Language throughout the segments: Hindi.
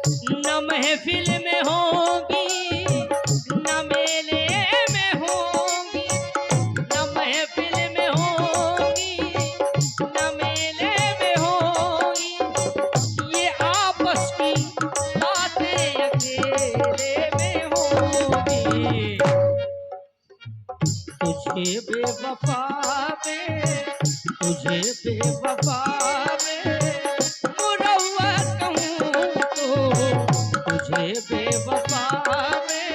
न महफिल में होगी न मेले में होगी, न महफिल में होगी न मेले में होगी, ये आपस की बातें अकेले में होगी। तुझे बेवफा में, तुझे बेवफा में मुरव्वत कहूँ तो, तुझे बेवफा में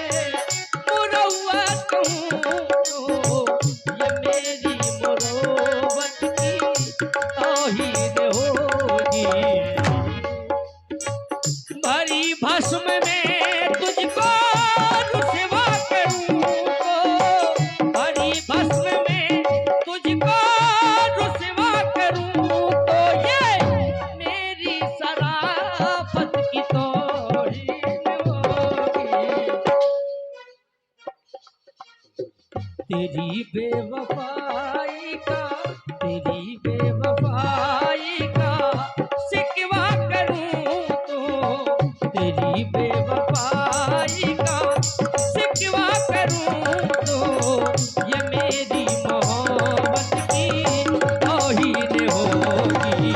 मुरव्वत कहूँ तो, ये मेरी मुरव्वत की तौहीन होगी। भरी भस्म में तुझको रुसवा करूँ तो, भरी भस्म में तुझको रुसवा करूँ तो, ये मेरी शराफत की तौहीन होगी। तेरी बेवफाई का, तेरी बेवफाई का शिकवा करूँ तो, तेरी बेवफाई का शिकवा करूँ तो, ये मेरी मोहब्बत की तौहीन होगी।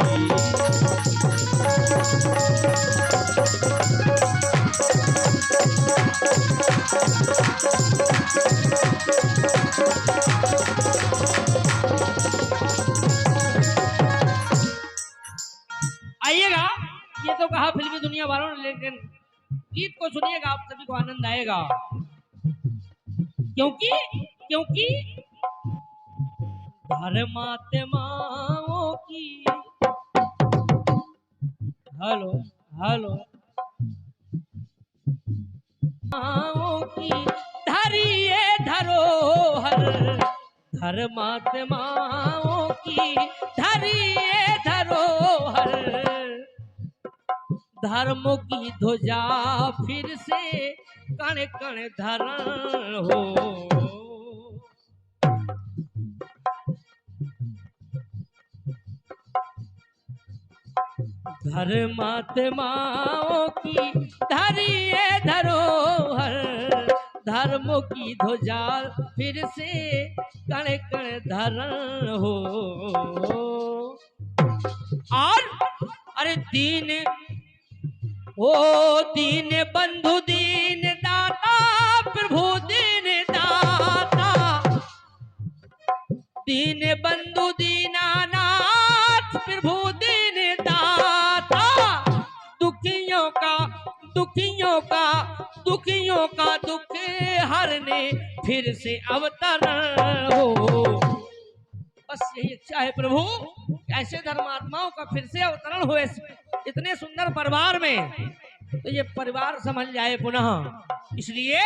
आइएगा, ये तो कहा फिल्मी दुनिया वालों ने, लेकिन गीत को सुनिएगा आप सभी को आनंद आएगा। क्योंकि क्योंकि धर्मात्माओं की, हेलो हेलो, माओं की धरिए धरोहर, धर्मात्माओं की धरिए धरोहर, धर्मों की ध्वजा फिर से कण कण धरण हो। धर्मात्माओं की धरिए धरोहर, धर्मों की ध्वजा फिर से कण कण धरण हो। और अरे दीन ओ दीन बंधु दीन दाता प्रभु दीन दाता, दीन बंधु दीनानाथ प्रभु दीन दाता, दुखियों का दुखियों का दुखियों का दुख हरने फिर से अवतरण हो। बस यही इच्छा है प्रभु, ऐसे धर्मात्माओं का फिर से अवतरण हो इतने सुंदर परिवार में, तो ये परिवार समझ जाए पुनः। इसलिए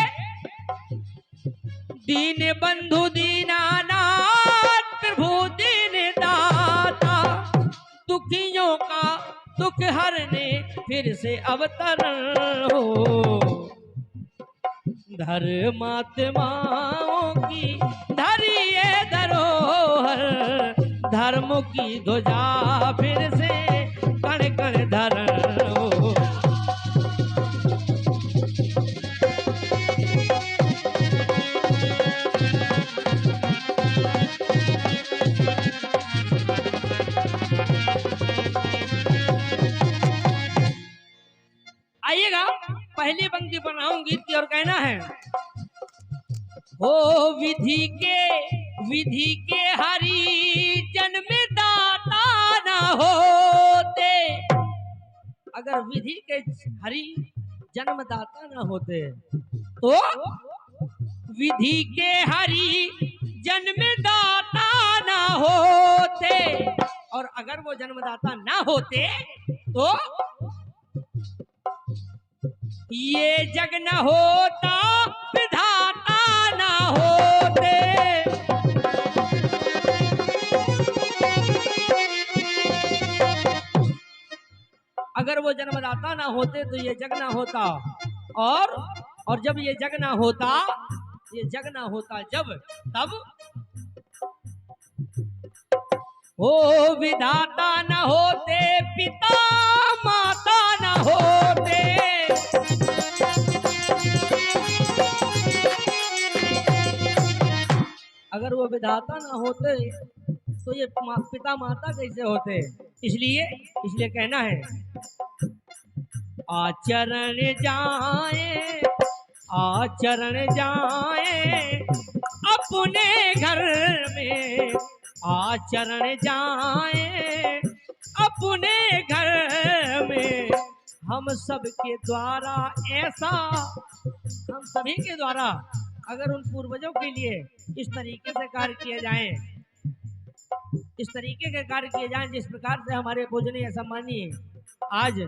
दीन बंधु दीनानाथ प्रभु दीन दाता, दुखियों का दुख हरने फिर से अवतरण हो। धर्मात्माओं की धरिए धरोहर, धर्म की ध्वजा फिर से कण कण धरण हो। आइएगा, पहली पंक्ति पर आऊं गीत की और कहना है, हो विधि के हरि जन्म दाता न होते, अगर विधि के हरि जन्मदाता न होते तो विधि के हरि जन्मदाता न होते, और अगर वो जन्मदाता न होते तो ये जग न होता, विधाता न होते। अगर वो जन्मदाता ना होते तो ये जग ना होता, और जब ये जग ना होता, ये जग ना होता जब, तब हो विधाता न होते, पिता माता न होते, वो विधाता ना होते तो ये पिता माता कैसे होते। इसलिए इसलिए कहना है, आचरण जाए आचरण जाए अपने घर में, आचरण जाए अपने घर में। हम सब के द्वारा ऐसा, हम सभी के द्वारा अगर उन पूर्वजों के लिए इस तरीके से कार्य किए जाएं, इस तरीके के कार्य किए जाएं जिस प्रकार से हमारे पूजनीय सम्मानीय आज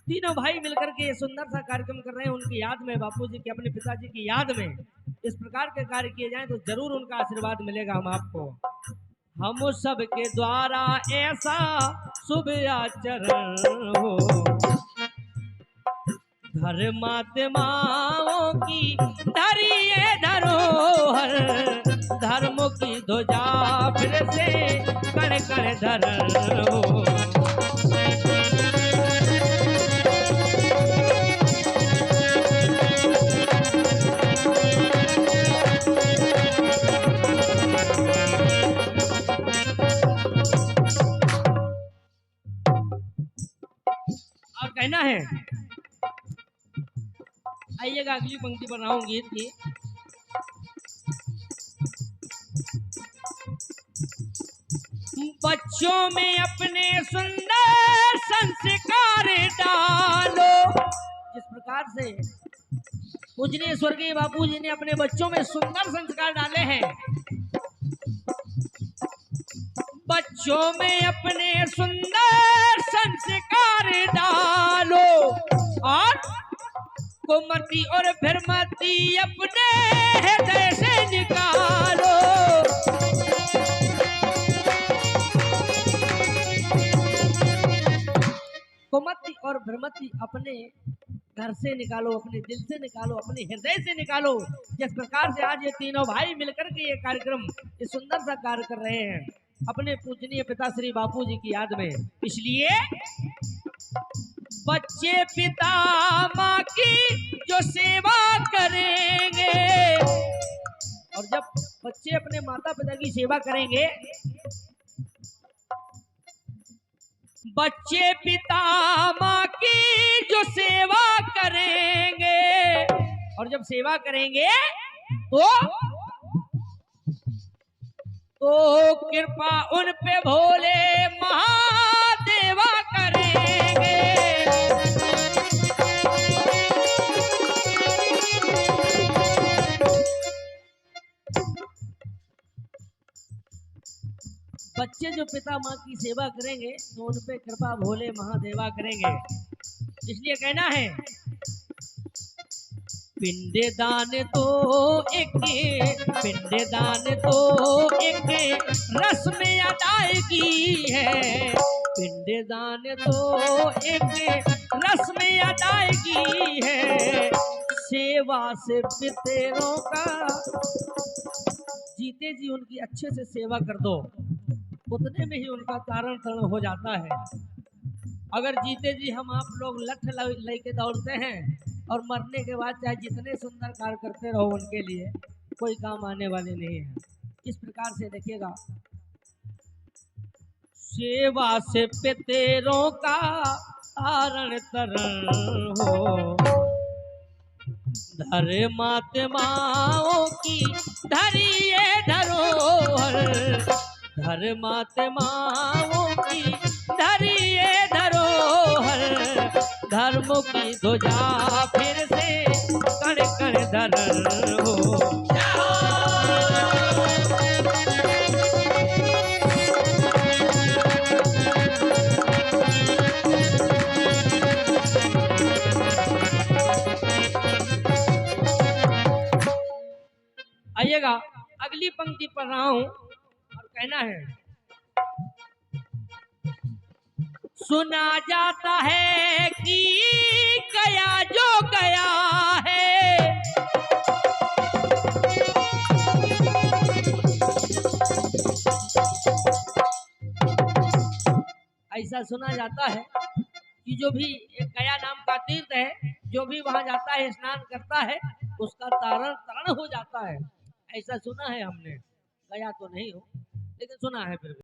तीनों भाई मिलकर के ये सुंदर सा कार्यक्रम कर रहे हैं, उनकी याद में, बापूजी के अपने पिताजी की याद में इस प्रकार के कार्य किए जाएं तो जरूर उनका आशीर्वाद मिलेगा हम आपको। हम सब के द्वारा ऐसा शुभ आचरण हो, धर्मात्माओं की धरिए धरोहर, धर्म की ध्वजा फिर से कण कण धरण हो। और कहना है, आइएगा अगली पंक्ति पर रहा हूं गीत की। बच्चों में अपने सुंदर संस्कार डालो, जिस प्रकार से पूजनीय स्वर्गीय बापूजी ने अपने बच्चों में सुंदर संस्कार डाले हैं, बच्चों में अपने सुंदर संस्कार डालो और कुमति और भ्रमति अपने हृदय से निकालो। कुमति और भ्रमति अपने घर से निकालो, अपने दिल से निकालो, अपने हृदय से निकालो। जिस प्रकार से आज ये तीनों भाई मिलकर के ये कार्यक्रम, ये सुंदर सा कार्य कर रहे हैं अपने पूजनीय पिता श्री बापूजी की याद में। इसलिए बच्चे पिता माँ की जो सेवा करेंगे, और जब बच्चे अपने माता पिता की सेवा करेंगे, बच्चे पिता माँ की जो सेवा करेंगे, और जब सेवा करेंगे तो कृपा उन पे भोले महादेवा करेंगे। बच्चे जो पिता माँ की सेवा करेंगे तो उन पे कृपा भोले महादेवा करेंगे। इसलिए कहना है, पिंडदान तो एक, पिंडदान तो एक रस्म अदायगी है, पिंडदान तो एक रस्म अदायगी है। सेवा से पितरों का, जीते जी उनकी अच्छे से सेवा कर दो, उतने में ही उनका तारण तरण हो जाता है। अगर जीते जी हम आप लोग लठ लेके दौड़ते हैं और मरने के बाद चाहे जितने सुंदर कार्य करते रहो, उनके लिए कोई काम आने वाले नहीं है। इस प्रकार से देखिएगा, सेवा से पितरों का तारण तरण हो, धर्मात्माओं की धरिए धरोहर, धर्मात्माओं की धरिए धरोहर, धर्म की ध्वजा फिर से कण कण धरण हो। आइएगा अगली पंक्ति पढ़ रहा हूं और कहना है, सुना जाता है कि गया जो गया है, ऐसा सुना जाता है कि जो भी एक गया नाम का तीर्थ है, जो भी वहां जाता है, स्नान करता है, उसका तारण तरण हो जाता है। ऐसा सुना है हमने, गया तो नहीं हो लेकिन सुना है फिर भी।